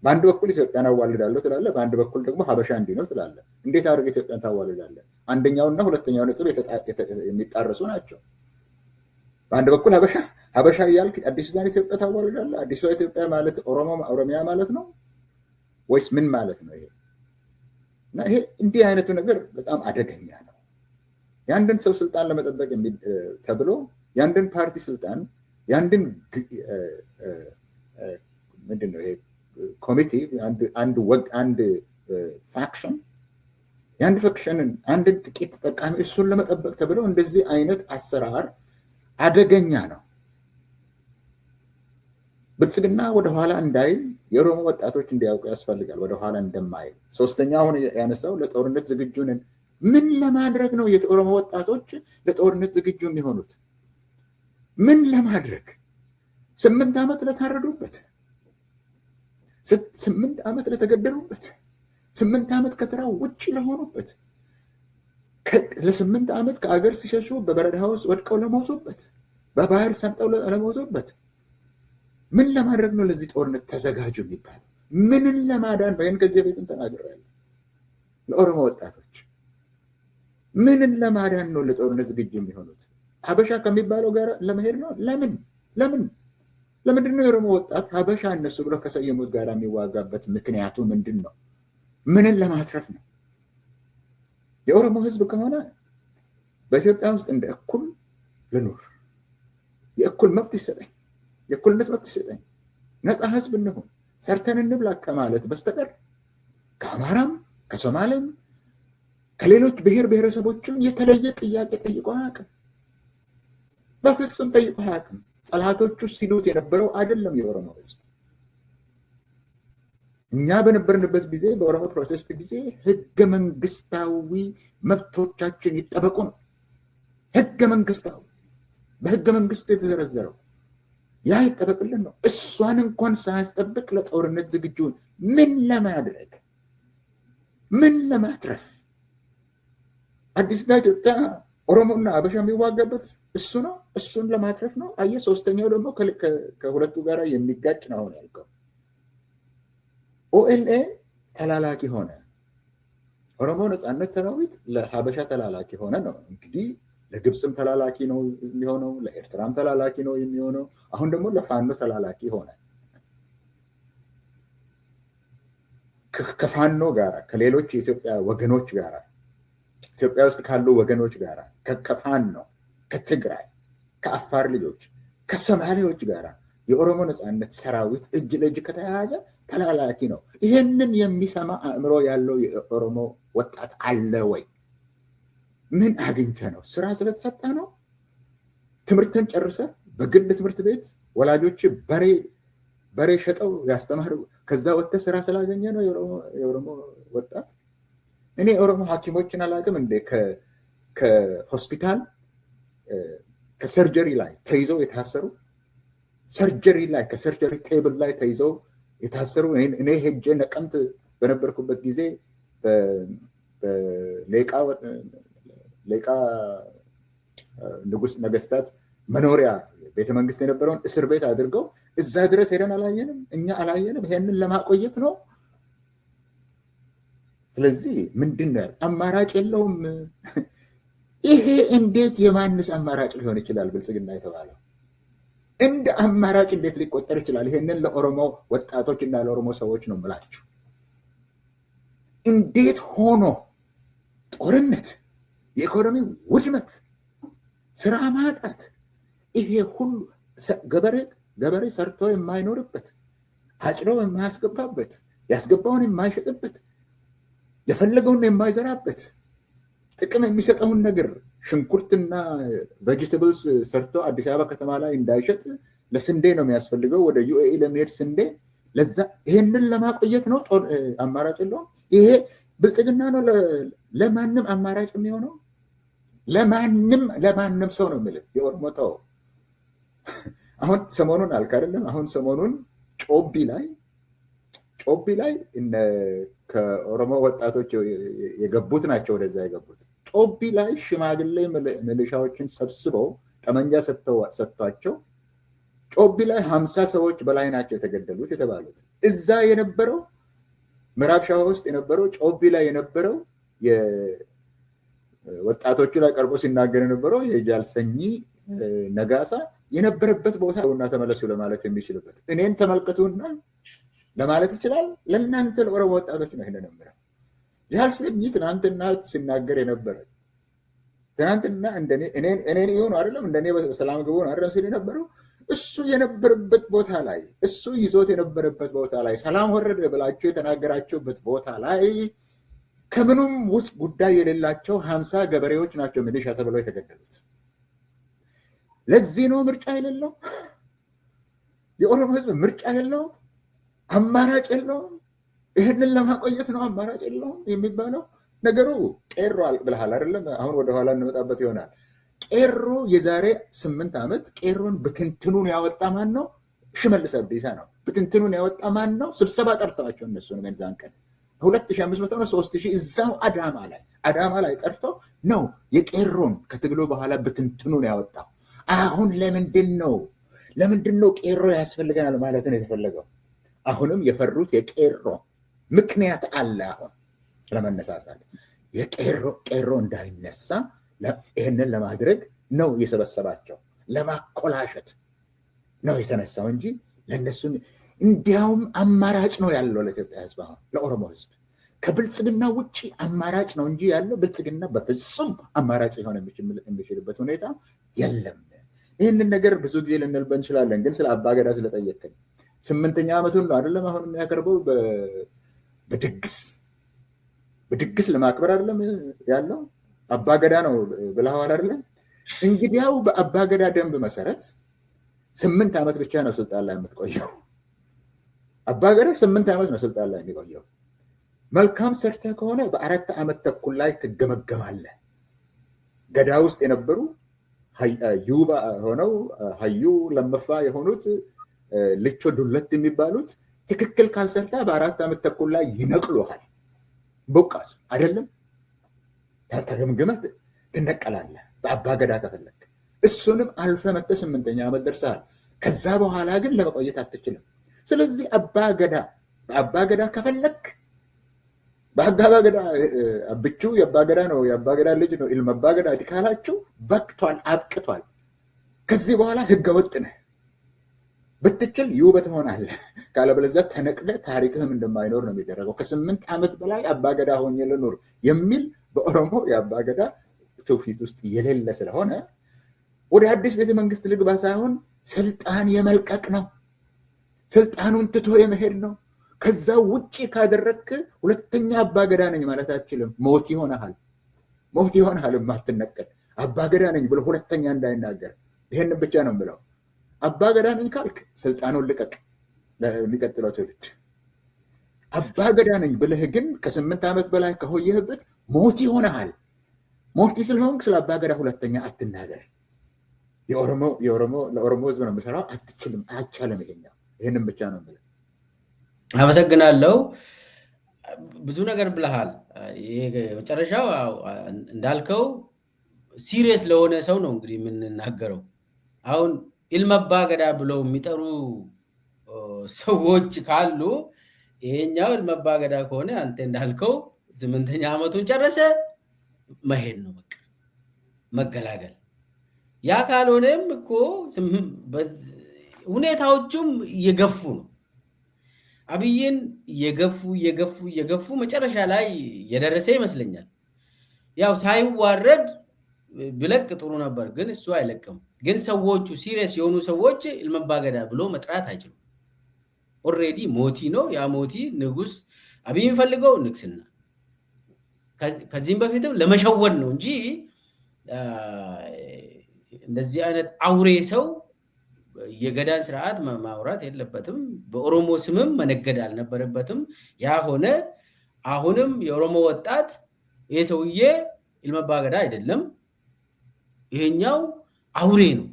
በአንድ በኩል ኢትዮጵያን አዋልዳለሁ ትላለህ፣ በአንድ በኩል ደግሞ ሀበሻ እንዲህ ነው ትላለህ። እንዴት አድርገህ ኢትዮጵያን ታዋልዳለህ? አንደኛውና ሁለተኛው ነጥብ የሚጣረሱ ናቸው። በአንድ በኩል ሀበሻ እያልክ አዲሲቷን ኢትዮጵያ ታዋልዳለህ። አዲሷ ኢትዮጵያ ማለት ኦሮሚያ ማለት ነው ወይስ ምን ማለት ነው? ይሄ እና ይሄ እንዲህ አይነቱ ነገር በጣም አደገኛ ነው። የአንድን ሰው ስልጣን ለመጠበቅ ተብሎ የአንድን ፓርቲ ስልጣን የአንድን ምንድን ነው ይሄ ኮሚቴ አንድ ፋክሽን የአንድ ፋክሽንን አንድን ጥቂት ተጠቃሚ እሱን ለመጠበቅ ተብሎ እንደዚህ አይነት አሰራር አደገኛ ነው። ብልጽግና ወደኋላ እንዳይል የኦሮሞ ወጣቶች እንዲያውቁ ያስፈልጋል። ወደኋላ እንደማይል። ሶስተኛ አሁን ያነሳው ለጦርነት ዝግጁ ነን። ምን ለማድረግ ነው የኦሮሞ ወጣቶች ለጦርነት ዝግጁ የሚሆኑት? ምን ለማድረግ? 8 ዓመት ለታረዱበት፣ 8 ዓመት ለተገደሉበት፣ 8 ዓመት ከተራው ውጭ ለሆኑበት፣ ለ8 ዓመት ከአገር ሲሸሹ በበረሃ ውስጥ ወድቀው ለሞቱበት፣ በባህር ሰምጠው ለሞቱበት ምን ለማድረግ ነው ለዚህ ጦርነት ተዘጋጁ የሚባለው? ምንን ለማዳን ነው? ይህን ከዚህ በፊትም ተናግሬያለሁ። ለኦሮሞ ወጣቶች ምንን ለማዳን ነው ለጦርነት ዝግጁ የሚሆኑት? ሀበሻ ከሚባለው ጋር ለመሄድ ነው? ለምንድን ነው የኦሮሞ ወጣት ሀበሻ እነሱ ብለው ከሰየሙት ጋር የሚዋጋበት ምክንያቱ ምንድን ነው? ምንን ለማትረፍ ነው? የኦሮሞ ህዝብ ከሆነ በኢትዮጵያ ውስጥ እንደ እኩል ልኑር፣ የእኩል መብት ይሰጠኝ፣ የእኩልነት መብት ይሰጠኝ፣ ነፃ ህዝብ እንሁን፣ ሰርተን እንብላ ከማለት በስተቀር ከአማራም ከሶማሌም ከሌሎች ብሔር ብሔረሰቦችም የተለየ ጥያቄ ጠይቆ አያውቅም። በፍጹም ጠይቆ አያውቅም። ጠላቶቹ ሲሉት የነበረው አይደለም የኦሮሞ ህዝብ። እኛ በነበርንበት ጊዜ በኦሮሞ ፕሮቴስት ጊዜ ህገ መንግስታዊ መብቶቻችን ይጠበቁ ነው። ህገ መንግስታዊ በህገ መንግስቱ የተዘረዘረው ያ ይጠበቅልን ነው። እሷን እንኳን ሳያስጠብቅ ለጦርነት ዝግጁን ምን ለማድረግ ምን ለማትረፍ? አዲስቷ ኢትዮጵያ ኦሮሞና አበሻ የሚዋጋበት እሱ ነው። እሱን ለማትረፍ ነው። አየህ፣ ሶስተኛው ደግሞ ከሁለቱ ጋር የሚጋጭ ነው። አሁን ያልከው ኦኤልኤ ተላላኪ ሆነ፣ ኦሮሞ ነፃነት ሰራዊት ለሀበሻ ተላላኪ ሆነ ነው። እንግዲህ ለግብፅም ተላላኪ ነው የሚሆነው፣ ለኤርትራም ተላላኪ ነው የሚሆነው። አሁን ደግሞ ለፋኖ ተላላኪ ሆነ። ከፋኖ ጋር ከሌሎች የኢትዮጵያ ወገኖች ጋር ኢትዮጵያ ውስጥ ካሉ ወገኖች ጋር ከፋኖ፣ ከትግራይ፣ ከአፋር ልጆች፣ ከሶማሌዎች ጋር የኦሮሞ ነፃነት ሰራዊት እጅ ለእጅ ከተያያዘ ተላላኪ ነው። ይህንን የሚሰማ አእምሮ ያለው የኦሮሞ ወጣት አለ ወይ? ምን አግኝተ ነው? ስራ ስለተሰጠ ነው? ትምህርትን ጨርሰ በግል ትምህርት ቤት ወላጆች በሬ ሸጠው ያስተማሩ ከዛ ወጥተህ ስራ ስላገኘ ነው የኦሮሞ ወጣት? እኔ የኦሮሞ ሐኪሞችን አላውቅም እንደ ከሆስፒታል ከሰርጀሪ ላይ ተይዘው የታሰሩ ሰርጀሪ ላይ ከሰርጀሪ ቴብል ላይ ተይዘው የታሰሩ እኔ ሄጄ ነቀምት በነበርኩበት ጊዜ ሌቃ ንጉስ ነገስታት መኖሪያ ቤተመንግስት የነበረውን እስር ቤት አድርገው እዛ ድረስ ሄደን አላየንም። እኛ አላየንም። ይሄንን ለማቆየት ነው። ስለዚህ ምንድን ነው አማራጭ የለውም። ይሄ እንዴት የማንስ አማራጭ ሊሆን ይችላል? ብልጽግና የተባለው እንደ አማራጭ እንዴት ሊቆጠር ይችላል? ይሄንን ለኦሮሞ ወጣቶች እና ለኦሮሞ ሰዎች ነው የምላችሁ። እንዴት ሆኖ ጦርነት የኢኮኖሚ ውድመት፣ ስራ ማጣት፣ ይሄ ሁሉ ገበሬ ሰርቶ የማይኖርበት፣ አጭዶ የማያስገባበት፣ ያስገባውን የማይሸጥበት፣ የፈለገውን የማይዘራበት፣ ጥቅም የሚሰጠውን ነገር ሽንኩርትና ቬጂቴብልስ ሰርቶ አዲስ አበባ ከተማ ላይ እንዳይሸጥ ለስንዴ ነው የሚያስፈልገው፣ ወደ ዩኤኢ ለሚሄድ ስንዴ። ለዛ ይሄንን ለማቆየት ነው አማራጭ የለውም። ይሄ ብልጽግና ነው ለማንም አማራጭ የሚሆነው፣ ለማንም ሰው ነው የሚልህ። የኦሮሞ ተው አሁን ሰሞኑን አልክ አይደለም? አሁን ሰሞኑን ጮቢ ላይ ከኦሮሞ ወጣቶች የገቡት ናቸው ወደዛ የገቡት። ጮቢ ላይ ሽማግሌ ሚሊሻዎችን ሰብስበው ጠመንጃ ሰጥቷቸው ጮቢ ላይ 50 ሰዎች በላይ ናቸው የተገደሉት የተባሉት። እዛ የነበረው ምዕራብ ሸዋ ውስጥ የነበረው ጮቢ ላይ የነበረው ወጣቶቹ ላይ ቀርቦ ሲናገር የነበረው የጃልሰኝ ነጋሳ የነበረበት ቦታ እና ተመለሱ ለማለት የሚችልበት እኔን ተመልከቱና ለማለት ይችላል። ለእናንተ ለኦሮሞ ወጣቶች ነው ይሄንን የምለው። ጃልሰኝ ትናንትና ሲናገር የነበረ ትናንትና እኔን ይሁን አይደለም እንደኔ በሰላም ግቡ አይደለም ሲል የነበረው እሱ የነበረበት ቦታ ላይ እሱ ይዞት የነበረበት ቦታ ላይ ሰላም ወረደ ብላችሁ የተናገራችሁበት ቦታ ላይ ከምንም ውስጥ ጉዳይ የሌላቸው 50 ገበሬዎች ናቸው ሚሊሻ ተብለው የተገደሉት። ለዚህ ነው ምርጫ የሌለው የኦሮሞ ህዝብ ምርጫ የለው፣ አማራጭ የለውም። ይህንን ለማቆየት ነው አማራጭ የለውም የሚባለው። ነገሩ ቄሮ ብለሃል አይደለም? አሁን ወደኋላ እንመጣበት ይሆናል። ቄሮ የዛሬ 8 ዓመት ቄሮን ብትንትኑን ያወጣ ማን ነው? ሽመልስ አብዲሳ ነው። ብትንትኑን ያወጣ ማን ነው? ስብሰባ ጠርተዋቸው እነሱ ነው መንዛን ቀን 2500 ነው 3000 እዛው አዳማ ላይ ጠርተው ነው የቄሮን ከትግሎ በኋላ ብትንትኑን ያወጣው። አሁን ለምንድን ነው ቄሮ ያስፈልገናል ማለት ነው የተፈለገው? አሁንም የፈሩት የቄሮ ምክንያት አለ። አሁን ለመነሳሳት የቄሮ እንዳይነሳ ይህንን ለማድረግ ነው የሰበሰባቸው፣ ለማኮላሸት ነው የተነሳው እንጂ ለነሱ እንዲያውም አማራጭ ነው ያለው ለኢትዮጵያ ህዝብ። አሁን ለኦሮሞ ህዝብ ከብልጽግና ውጭ አማራጭ ነው እንጂ ያለው ብልጽግና በፍጹም አማራጭ ሊሆን የሚችልበት ሁኔታ የለም። ይህንን ነገር ብዙ ጊዜ ልንልበት እንችላለን፣ ግን ስለ አባገዳ ስለጠየቀኝ 8ኛ ዓመቱን ነው አይደለም አሁን የሚያቀርበው በድግስ ለማክበር አይደለም ያለው አባገዳ ነው ብለዋል አይደለም? እንግዲያው በአባገዳ ደንብ መሰረት 8 ዓመት ብቻ ነው ስልጣን ላይ የምትቆየው። አባገዳ 8 ዓመት ነው ስልጣን ላይ የሚቆየው። መልካም ሰርተህ ከሆነ በ4 ዓመት ተኩል ላይ ትገመገማለህ። ገዳ ውስጥ የነበሩ ዩባ ሆነው ሀዩ ለመፋ የሆኑት ልቾ ዱለት የሚባሉት ትክክል ካልሰርታ በ4 ዓመት ተኩል ላይ ይነቅሉሃል። ቦቃሱ አይደለም ተገምግመህ ትነቀላለህ በአባገዳ ከፈለግ። እሱንም አልፈ መጥተህ 8ኛ ዓመት ደርሰሃል። ከዛ በኋላ ግን ለመቆየት አትችልም። ስለዚህ በአባገዳ ከፈለግ በአባገዳ አብቹ የአባገዳ ነው የአባገዳ ልጅ ነው ኢልማ አባገዳ ካላችሁ በቅቷል፣ አብቅቷል። ከዚህ በኋላ ህገወጥ ነህ። ብትችል ይውበት ትሆናለህ፣ ካለበለዚያ ተነቅለህ ታሪክህም እንደማይኖር ነው የሚደረገው። ከ8 ዓመት በላይ አባገዳ ሆኜ ልኖር የሚል በኦሮሞ የአባገዳ ትውፊት ውስጥ የሌለ ስለሆነ ወደ አዲስ ቤተመንግስት ልግባ ሳይሆን ስልጣን የመልቀቅ ነው፣ ስልጣኑን ትቶ የመሄድ ነው። ከዛ ውጭ ካደረግክ ሁለተኛ አባገዳ ነኝ ማለት አትችልም። ሞት ይሆናል የማትነቀል አባገዳ ነኝ ብሎ ሁለተኛ እንዳይናገር። ይሄን ብቻ ነው ብለው አባገዳ ነኝ ካልክ ስልጣኑን ልቀቅ ለሚቀጥለው ትውልድ። አባገዳ ነኝ ብለህ ግን ከ8 ዓመት በላይ ከሆየህበት ሞት ይሆናል። ሞት ስለሆንክ ስለ አባገዳ ሁለተኛ አትናገር። ለኦሮሞ ህዝብ ነው የምሰራው። አትችልም፣ አይቻልም። ይሄንን ብቻ ነው የምልህ። አመሰግናለሁ። ብዙ ነገር ብለሃል። መጨረሻው እንዳልከው ሲሪየስ ለሆነ ሰው ነው እንግዲህ የምንናገረው። አሁን ኢልማ አባገዳ ብለው የሚጠሩ ሰዎች ካሉ ይሄኛው ኢልማ አባገዳ ከሆነ አንተ እንዳልከው 8ኛ ዓመቱን ጨረሰ መሄድ ነው በቃ መገላገል። ያ ካልሆነም እኮ ሁኔታዎቹም እየገፉ ነው። አብይን እየገፉ መጨረሻ ላይ የደረሰ ይመስለኛል። ያው ሳይዋረድ ብለቅ ጥሩ ነበር፣ ግን እሱ አይለቅም። ግን ሰዎቹ ሲሪየስ የሆኑ ሰዎች ኢልመባገዳ ብሎ መጥራት አይችሉም። ኦልሬዲ ሞቲ ነው። ያ ሞቲ ንጉስ አብይ የሚፈልገው ንግስና ከዚህም በፊትም ለመሸወድ ነው እንጂ እንደዚህ አይነት አውሬ ሰው የገዳን ስርዓት ማውራት የለበትም። በኦሮሞ ስምም መነገድ አልነበረበትም። ያ ሆነ። አሁንም የኦሮሞ ወጣት ይሄ ሰውዬ ኢልመባገዳ አይደለም፣ ይሄኛው አውሬ ነው።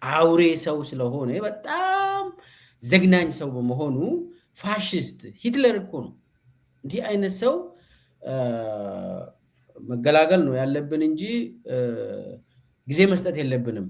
አውሬ ሰው ስለሆነ በጣም ዘግናኝ ሰው በመሆኑ ፋሽስት ሂትለር እኮ ነው። እንዲህ አይነት ሰው መገላገል ነው ያለብን እንጂ ጊዜ መስጠት የለብንም።